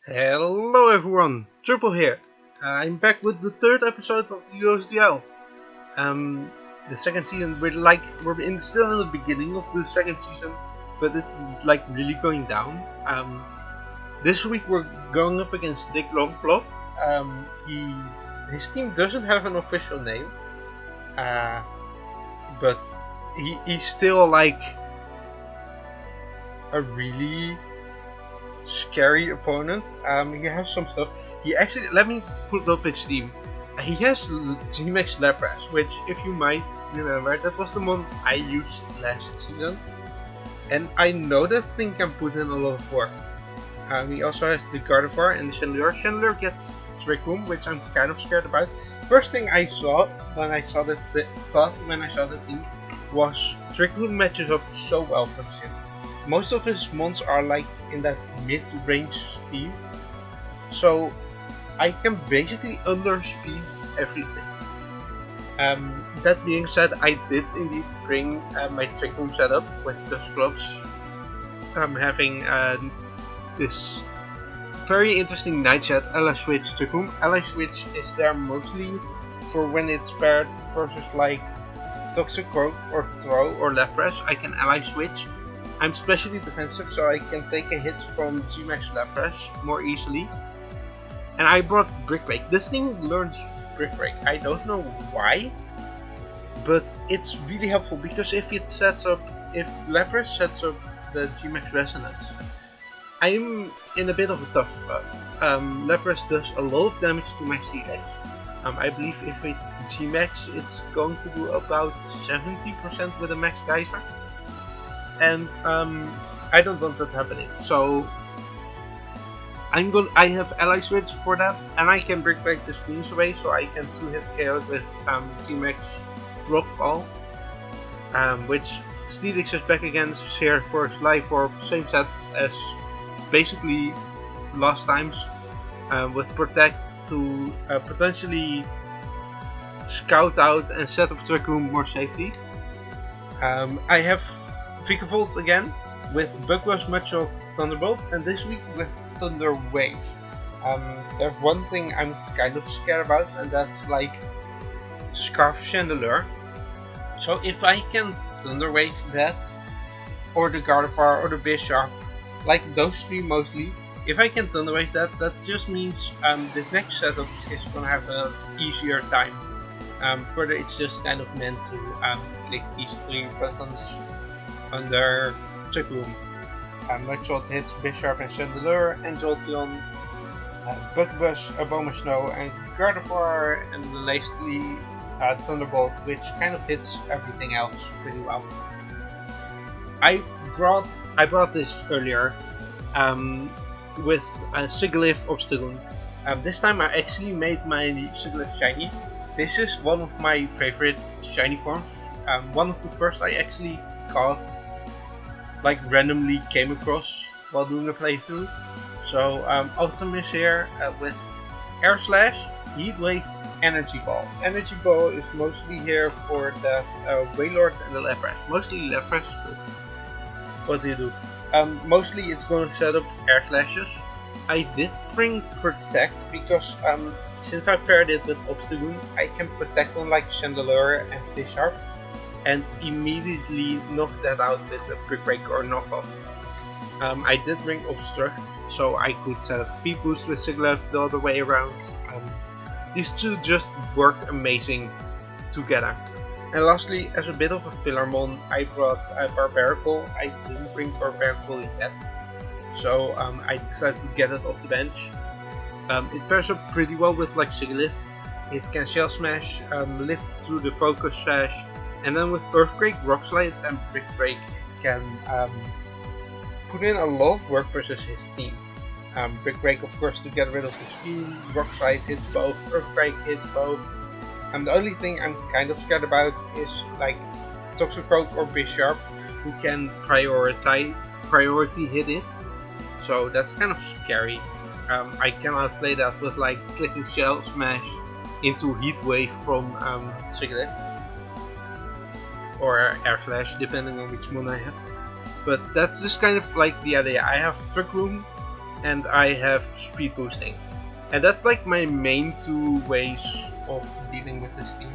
Hello everyone, Triple here. I'm back with the third episode of the USDL. The second season, we're still in the beginning of the second season, but it's like really going down. This week we're going up against DickLongFlop. His team doesn't have an official name, but he's still like a really scary opponent. He has some stuff. He actually, let me put up his team. He has G-Max Lapras, which, if you might remember, that was the one I used last season. And I know that thing can put in a lot of work. He also has the Gardevoir and the Chandelure. Chandelure gets Trick Room, which I'm kind of scared about. First thing I saw when I saw that team was Trick Room matches up so well for him. Most of his mons are like in that mid-range speed, so I can basically underspeed everything. That being said, I did indeed bring my Trick Room setup with those clubs. I'm having this very interesting Nightshade Ally Switch Trick Room. Ally Switch is there mostly for when it's paired versus like Toxic Croak or Throw or Lapras. I can Ally Switch. I'm specially defensive, so I can take a hit from G-Max Lapras more easily. And I brought Brick Break. This thing learns Brick Break. I don't know why, but it's really helpful because if Lapras sets up the G-Max Resonance, I'm in a bit of a tough spot. Lapras does a lot of damage to my CH. I believe if it G-Max, it's going to do about 70% with a Max Geyser. And I don't want that happening, so I have Ally Switch for that, and I can Brick Break the screens away, so I can 2-hit KO with G-Max Rockfall, which Steelix is back against here for his life or same set as basically last times, with Protect to potentially scout out and set up Trick Room more safely. I have Vikavolt again with Bug Rush, Much Thunderbolt, and this week with Thunder Wave. There's one thing I'm kind of scared about, and that's like Scarf Chandelure. So if I can Thunder Wave that, or the Gardevoir, or the Bisharp, like those three mostly, if I can Thunder Wave that, that just means this next setup is gonna have an easier time. Further, it's just kind of meant to click these three buttons under Trick Room. Mudshot hits Bisharp and Chandelure, and Jolteon, Bugbush, Abomasnow, and Gardevoir, and lastly Thunderbolt, which kind of hits everything else pretty well. I brought this earlier with Sigilyph Obstagoon. This time I actually made my Sigilyph shiny. This is one of my favorite shiny forms. One of the first I actually caught, like randomly came across while doing a playthrough. So Optimus here with Air Slash, Heat Wave, Energy Ball. Energy Ball is mostly here for that Wailord and the Lapras. Mostly Lapras, but what do you do? Mostly it's going to set up Air Slashes. I did bring Protect because since I paired it with Obstagoon, I can Protect on like Chandelure and Bisharp, and immediately knock that out with a Brick Break or Knockoff. I did bring Obstruct, so I could set up Speed Boost with Sigilyph the other way around. These two just work amazing together. And lastly, as a bit of a filler mon, I brought Barbaracle. I didn't bring Barbaracle yet, so I decided to get it off the bench. It pairs up pretty well with like Sigilyph. It can Shell Smash, lift through the Focus Sash, and then with Earthquake, Rock Slide, and Brick Break, it can put in a lot of work versus his team. Brick Break, of course, to get rid of the speed. Rock Slide hits both. Earthquake hits both. The only thing I'm kind of scared about is like Toxic Croak or Bisharp, who can priority hit it. So that's kind of scary. I cannot play that with like clicking Shell Smash into Heat Wave from Sigilyph or Air Slash, depending on which one I have. But that's just kind of like the idea. I have Trick Room and I have speed boosting. And that's like my main two ways of dealing with this team.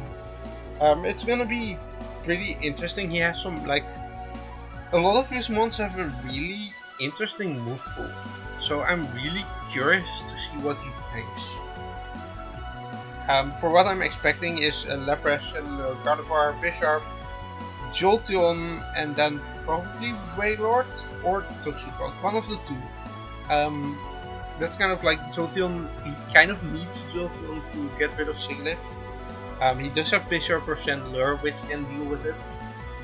It's gonna be pretty interesting. He has some, like, a lot of his mons have a really interesting move pool. So I'm really curious to see what he thinks. For what I'm expecting is a Lapras and Gardevoir, Bisharp, Jolteon, and then probably Wailord or Toxicroak, one of the two. That's kind of like Jolteon, he kind of needs Jolteon to get rid of Sigilyph. He does have Bisharp or Chandelure which can deal with it,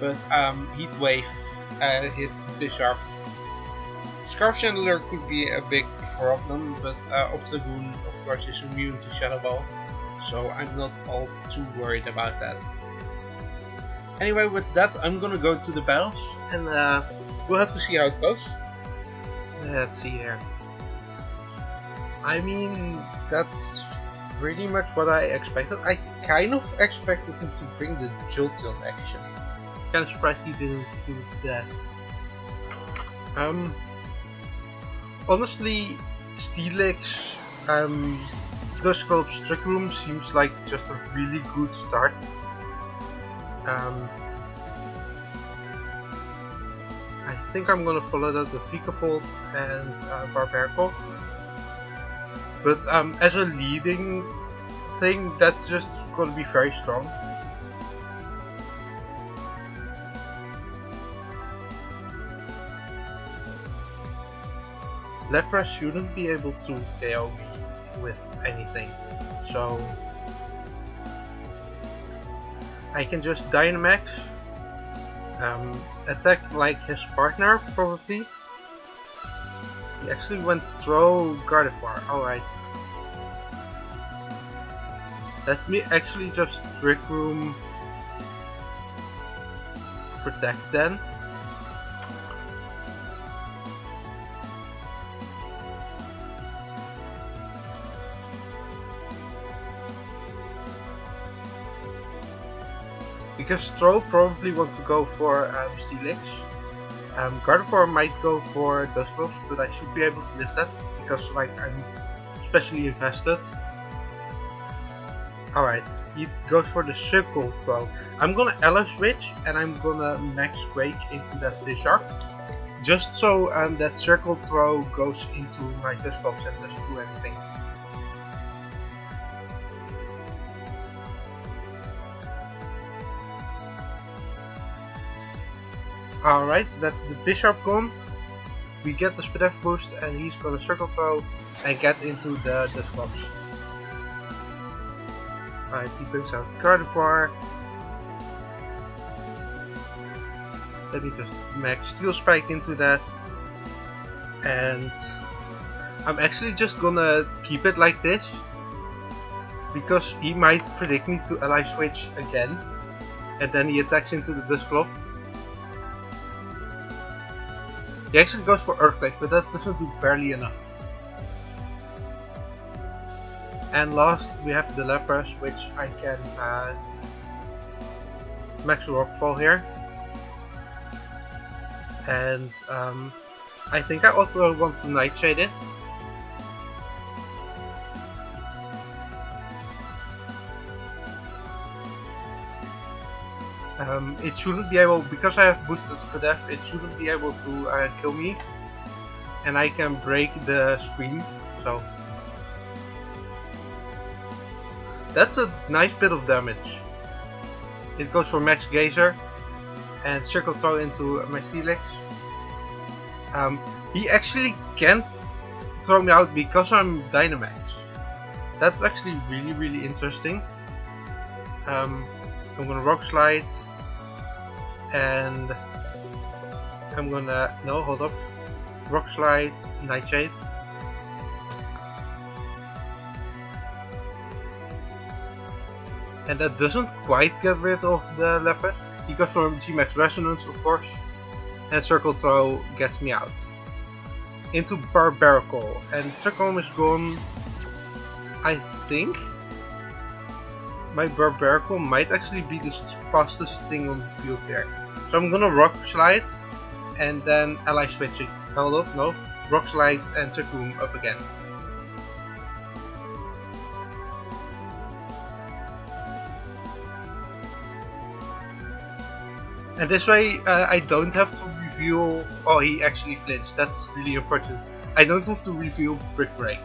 but Heat Wave hits Bisharp. Scarf Chandelure could be a big problem, but Obstagoon of course is immune to Shadow Ball, so I'm not all too worried about that. Anyway, with that I'm gonna go to the battles, and we'll have to see how it goes. Let's see here. I mean, that's pretty much what I expected. I kind of expected him to bring the Jolteon action. Kind of surprised he didn't do that. Honestly, Steelix, Dusclops Trick Room seems like just a really good start. I think I'm gonna follow that with Vikavolt and Barbarical. But as a leading thing, that's just gonna be very strong. Lapras shouldn't be able to KO me with anything, so I can just Dynamax, attack like his partner probably. He actually went throw Gardevoir, alright. Let me actually just Trick Room Protect then. Because Throw probably wants to go for Steelix. Gardevoir might go for Dusclops, but I should be able to lift that because, like, I'm especially invested. Alright, he goes for the Circle Throw. I'm gonna Elo Switch and I'm gonna Max Quake into that Bisharp, just so that Circle Throw goes into my Dusclops and doesn't do anything. Alright, that's the Bisharp gone. We get the Spadef boost and he's gonna Circle Throw and get into the Dusclops. Alright, he brings out Gardevoir. Let me just max Steel Spike into that. And I'm actually just gonna keep it like this, because he might predict me to Ally Switch again. And then he attacks into the Dusclops. He actually goes for Earthquake, but that doesn't do barely enough. And last we have the Lapras, which I can max Rockfall here. And I think I also want to Nightshade it. It shouldn't be able, because I have boosted Spadef, it shouldn't be able to kill me. And I can break the screen, so that's a nice bit of damage. It goes for Max Geyser and Circle Throw into my Steelix. He actually can't throw me out because I'm Dynamax. That's actually really interesting. I'm gonna Rock Slide and I'm gonna, no, hold up, Rock Slide, Nightshade. And that doesn't quite get rid of the Lapras. He goes for G-Max Resonance, of course, and Circle Throw gets me out. Into Barbarical, and Trick Room is gone. I think my Barbarical might actually be the fastest thing on the field here. So I'm gonna Rock Slide and then Ally Switching. Hold up, no. Rock Slide and Trick Room up again. And this way I don't have to reveal... Oh, he actually flinched. That's really important. I don't have to reveal Brick Break,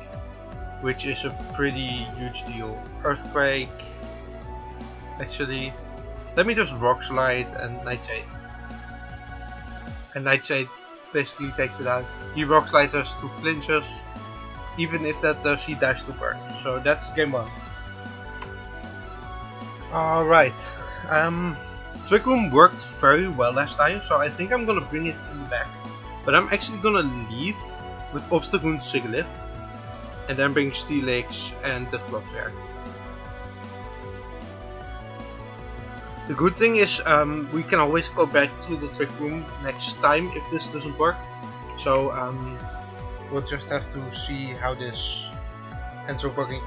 which is a pretty huge deal. Earthquake... Actually, let me just Rock Slide and Nightshade. And Nightshade basically takes it out. He Rock Slides us 2 flinches. Even if that does, he dies to burn. So that's game 1. Alright. Trick Room worked very well last time, so I think I'm gonna bring it in the back. But I'm actually gonna lead with Obstagoon Sigilyph, and then bring Steelix and DickLongFlop there. The good thing is we can always go back to the Trick Room next time if this doesn't work. So we'll just have to see how this ends up working.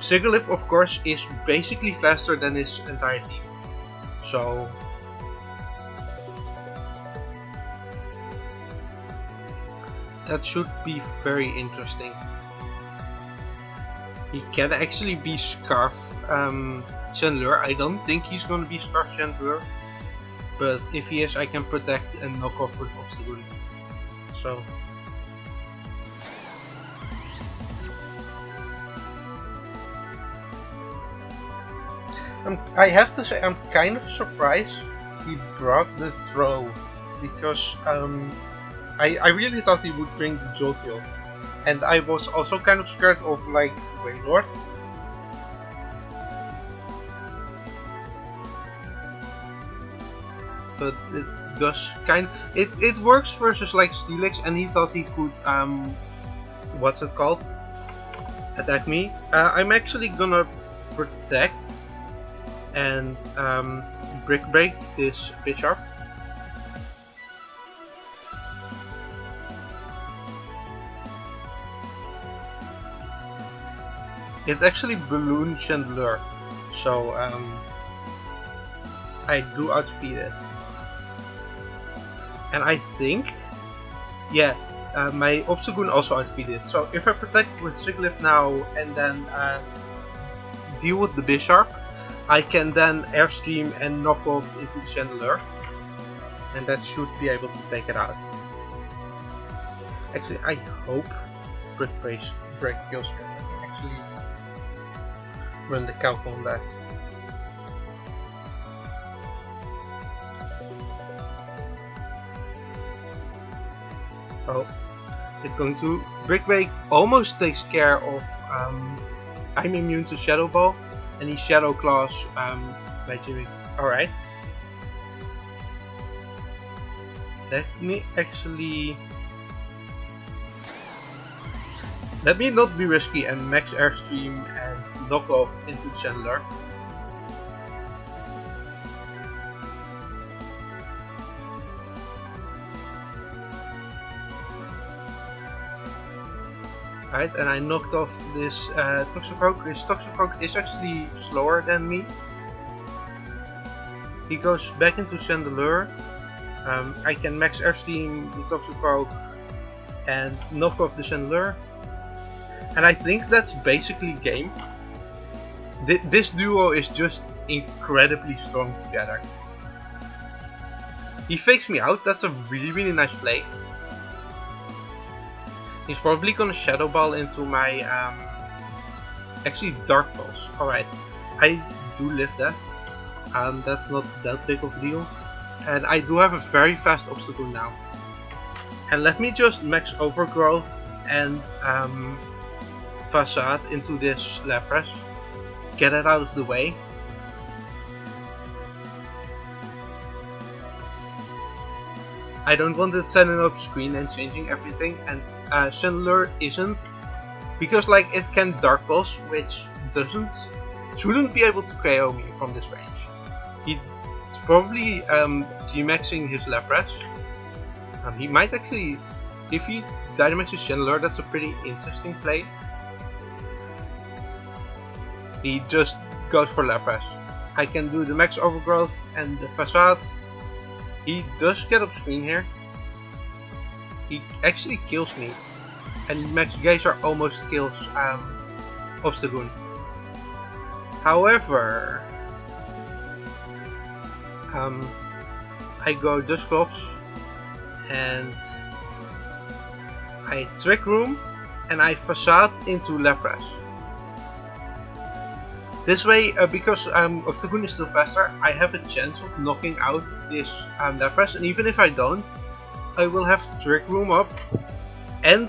Sigilyph, of course, is basically faster than his entire team. So that should be very interesting. He can actually be Scarf Chandelure. I don't think he's gonna be Scarf Chandelure, but if he is, I can protect and knock off with Obstagoon. So I have to say, I'm kind of surprised he brought the throw, because I really thought he would bring the Jolteon, and I was also kind of scared of like Wailord. But it does it works versus like Steelix, and he thought he could what's it called? Attack me. I'm actually gonna protect and Brick Break this Bisharp. It's actually Balloon Chandelure, so I do outspeed it. And I think, yeah, my Obstagoon also outspeed it. So if I protect with Sigilyph now and then deal with the Bisharp, I can then Airstream and knock off into the Chandelure, and that should be able to take it out. Actually, I hope Brick Break kills it. Let me actually run the calc on that. Oh, it's going to. Brick Break almost takes care of I'm immune to Shadow Ball, and he Shadow Claws by Jimmy. Alright. Let me not be risky and max Airstream and knock off into Chandelure. Right, and I knocked off this Toxicroak. This Toxicroak is actually slower than me. He goes back into Chandelure. I can max Airstream the Toxicroak and knock off the Chandelure. And I think that's basically game. This duo is just incredibly strong together. He fakes me out. That's a really nice play. He's probably gonna Shadow Ball into my actually Dark Pulse. Alright, I do live that. That's not that big of a deal. And I do have a very fast obstacle now. And let me just max Overgrowth and Facade into this Lapras. Get it out of the way. I don't want it setting up screen and changing everything, and Chandelure isn't, because like it can Dark Pulse, which shouldn't be able to KO me from this range. He's probably G-maxing his Lapras. He might actually, if he Dynamaxes Chandelure, that's a pretty interesting play. He just goes for Lapras. I can do the max Overgrowth and the Facade. He does get up screen here. he actually kills me. And Max Geyser almost kills Obstagoon. However, I go Dusclops and I Trick Room and I Facade into Lapras. This way, because Obstagoon is still faster, I have a chance of knocking out this Lapras, and even if I don't, I will have Trick Room up and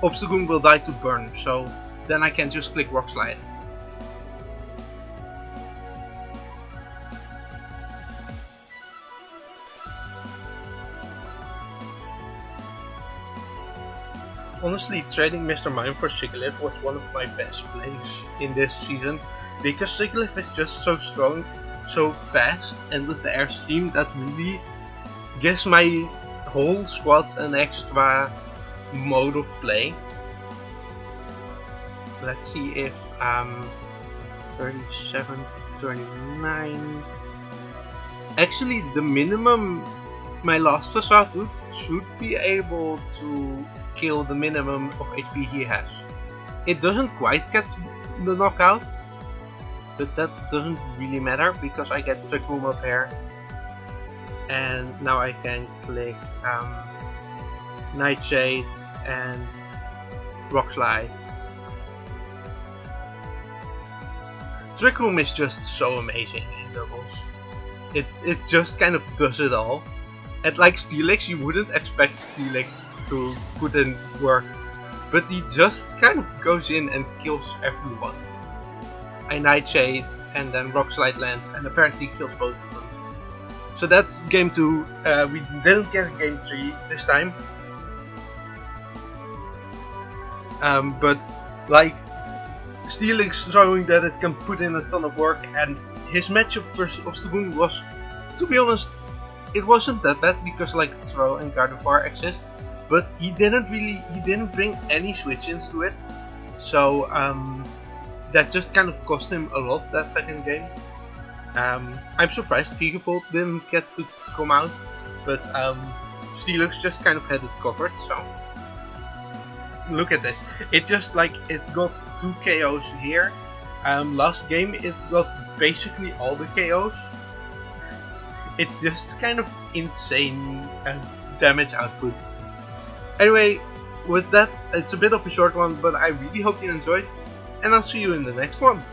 Obstagoon will die to burn, so then I can just click Rock Slide. Honestly, trading Mr. Mime for Sigilyph was one of my best plays in this season, because Sigilyph is just so strong, so fast, and with the Air Stream that really gives my whole squad an extra mode of play. Let's see if 37, 39. Actually, the minimum my last Facade should be able to kill the minimum of HP he has. It doesn't quite get the knockout, but that doesn't really matter because I get Trick Room up here, and now I can click Nightshade and Rock Slide. Trick Room is just so amazing in doubles. It just kind of does it all. And like Steelix, you wouldn't expect Steelix to put in work, but he just kind of goes in and kills everyone. I Nightshade and then Rock Slide lands and apparently kills both of them. So that's game 2. We didn't get game 3 this time. But like Steelix showing that it can put in a ton of work, and his matchup versus Obstagoon was, to be honest, it wasn't that bad because like Throw and Gardevoir exist. But he didn't bring any switch-ins to it, so that just kind of cost him a lot that second game. I'm surprised Gigavolt didn't get to come out, but Steelix just kind of had it covered. So look at this, it just like it got 2 KOs here. Last game it got basically all the KOs. It's just kind of insane damage output. Anyway, with that, it's a bit of a short one, but I really hope you enjoyed, and I'll see you in the next one.